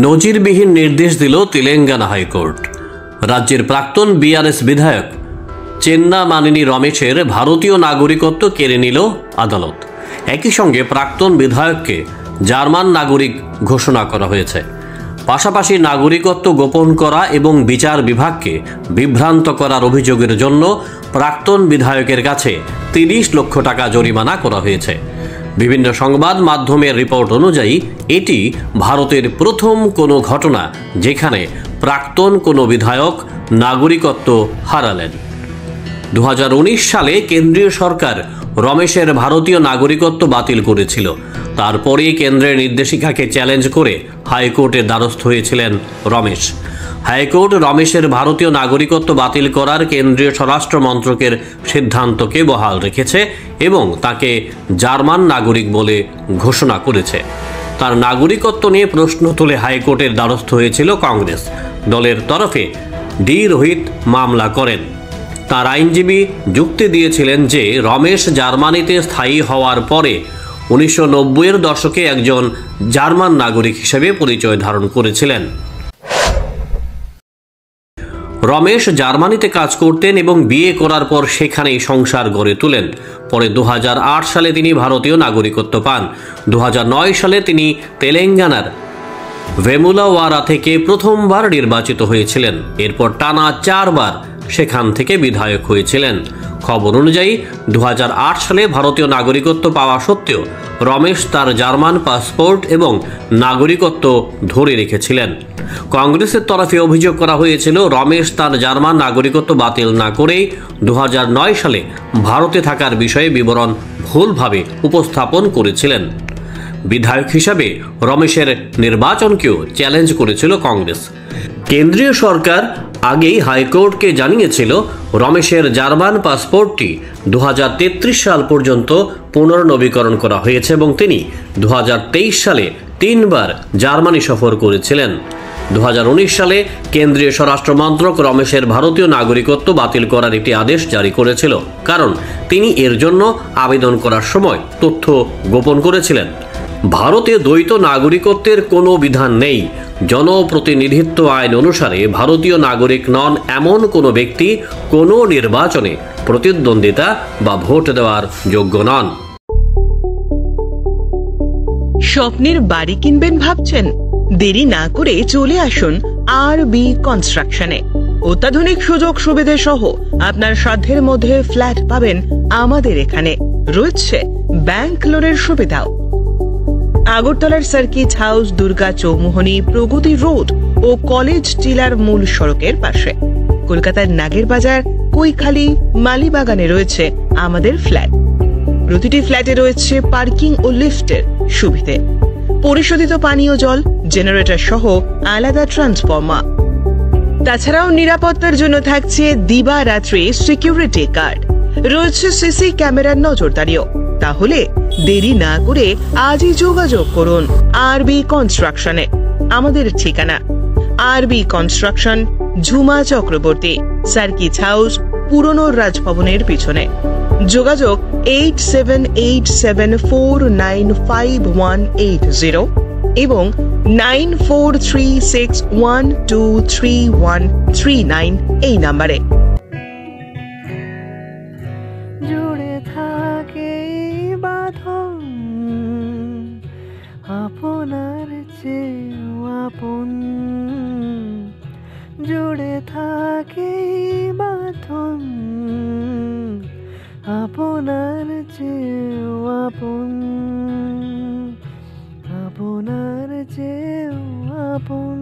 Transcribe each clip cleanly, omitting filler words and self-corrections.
নজিরবিহীন নির্দেশ দিল তেলেঙ্গানা হাইকোর্ট। রাজ্যের প্রাক্তন বিআরএস বিধায়ক চেন্নামানেনি রমেশের ভারতীয় নাগরিকত্ব কেড়ে নিল আদালত। একই সঙ্গে প্রাক্তন বিধায়ককে জার্মান নাগরিক ঘোষণা করা হয়েছে। পাশাপাশি নাগরিকত্ব গোপন করা এবং বিচার বিভাগকে বিভ্রান্ত করার অভিযোগের জন্য প্রাক্তন বিধায়কের কাছে ৩০ লক্ষ টাকা জরিমানা করা হয়েছে। বিভিন্ন সংবাদ মাধ্যমের রিপোর্ট অনুযায়ী এটি ভারতের প্রথম কোনো ঘটনা যেখানে প্রাক্তন কোনো বিধায়ক নাগরিকত্ব হারালেন। 2019 সালে কেন্দ্রীয় সরকার রমেশের ভারতীয় নাগরিকত্ব বাতিল করেছিল। তারপরেই কেন্দ্রের নির্দেশিকাকে চ্যালেঞ্জ করে হাইকোর্টের দ্বারস্থ হয়েছিলেন রমেশ। হাইকোর্ট রমেশের ভারতীয় নাগরিকত্ব বাতিল করার কেন্দ্রীয় স্বরাষ্ট্র মন্ত্রকের সিদ্ধান্তকে বহাল রেখেছে এবং তাকে জার্মান নাগরিক বলে ঘোষণা করেছে। তার নাগরিকত্ব নিয়ে প্রশ্ন তুলে হাইকোর্টের দ্বারস্থ হয়েছিল কংগ্রেস। দলের তরফে ডি রোহিত মামলা করেন। তার আইনজীবী যুক্তি দিয়েছিলেন যে রমেশ জার্মানিতে স্থায়ী হওয়ার পরে 1990-এর দশকে একজন জার্মান নাগরিক হিসেবে পরিচয় ধারণ করেছিলেন। রমেশ জার্মানিতে কাজ করতেন এবং বিয়ে করার পর সেখানেই সংসার গড়ে তোলেন। পরে 2008 সালে তিনি ভারতীয় নাগরিকত্ব পান। 2009 সালে তিনি তেলেঙ্গানার ভেমুলাওয়ারা থেকে প্রথমবার নির্বাচিত হয়েছিলেন। এরপর টানা 4 বার সেখান থেকে বিধায়ক হয়েছিলেন। খবর অনুযায়ী 2008 সালে ভারতীয় নাগরিকত্ব পাওয়া সত্ত্বেও রমেশ তার জার্মান পাসপোর্ট এবং নাগরিকত্ব ধরে রেখেছিলেন। কংগ্রেসের তরফে অভিযোগ করা হয়েছিল রমেশ তার জার্মান নাগরিকত্ব বাতিল না করেই 2009 সালে ভারতে থাকার বিষয়ে বিবরণ ভুলভাবে উপস্থাপন করেছিলেন। বিধায়ক হিসাবে রমেশের নির্বাচনকেও চ্যালেঞ্জ করেছিল কংগ্রেস। কেন্দ্রীয় সরকার আগেই হাইকোর্টকে জানিয়েছিল রমেশের জার্মান পাসপোর্টটি 2033 সাল পর্যন্ত পুনর্নবীকরণ করা হয়েছে এবং তিনি 2023 সালে 3 বার জার্মানি সফর করেছিলেন। 2019 সালে কেন্দ্রীয় স্বরাষ্ট্র মন্ত্রক রমেশের ভারতীয় নাগরিকত্ব বাতিল করার একটি আদেশ জারি করেছিল, কারণ তিনি এর জন্য আবেদন করার সময় তথ্য গোপন করেছিলেন। ভারতে দ্বৈত নাগরিকত্বের কোনো বিধান নেই। জনপ্রতিনিধিত্ব আইন অনুসারে ভারতীয় নাগরিক নন এমন কোনো ব্যক্তি কোনো নির্বাচনে প্রতিদ্বন্দ্বিতা বা ভোট দেওয়ার যোগ্য নন। স্বপ্নের বাড়ি কিনবেন ভাবছেন? দেরি না করে চলে আসুন আরবি কনস্ট্রাকশনে। অত্যাধুনিক সুযোগ সুবিধা সহ আপনার সাধ্যের মধ্যে ফ্ল্যাট পাবেন আমাদের এখানে। রয়েছে ব্যাংক লোনের সুবিধাও। আগরতলার সার্কিট হাউস, দুর্গা চৌমুহনী, প্রগতি রোড ও কলেজ টিলার মূল সড়কের পাশে। কলকাতার নাগের বাজার, কৈখালি, মালিবাগানে রয়েছে আমাদের ফ্ল্যাট। প্রতিটি ফ্ল্যাটে রয়েছে পার্কিং ও লিফটের সুবিধে, পরিশোধিত পানীয় জল, জেনারেটর সহ আলাদা ট্রান্সফরমার। তাছাড়াও নিরাপত্তার জন্য থাকছে দিবারাত্রি সিকিউরিটি গার্ড, রয়েছে সিসি ক্যামেরার নজরদারিও। তাহলে দেরি না করে আজই যোগাযোগ করুন আরবি কনস্ট্রাকশনে। আমাদের ঠিকানা আরবি construction, Jhuma Chakraborty, circuit house, পুরনো রাজভবনের পিছনে। যোগাযোগ 8787495180 এবং 9436123139 এই নাম্বারে। জুড়ে থাকে বাঁধন আপনার চেয়েও আপন, জুড়ে থাকে বাঁধন আপনার চেয়েও আপন, আপনার চেয়েও আপন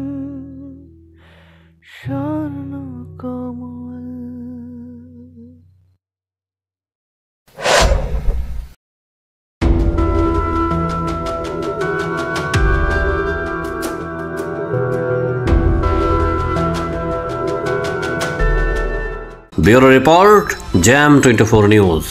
স্বর্ণ কমল। Bureau Report, Jam 24 News।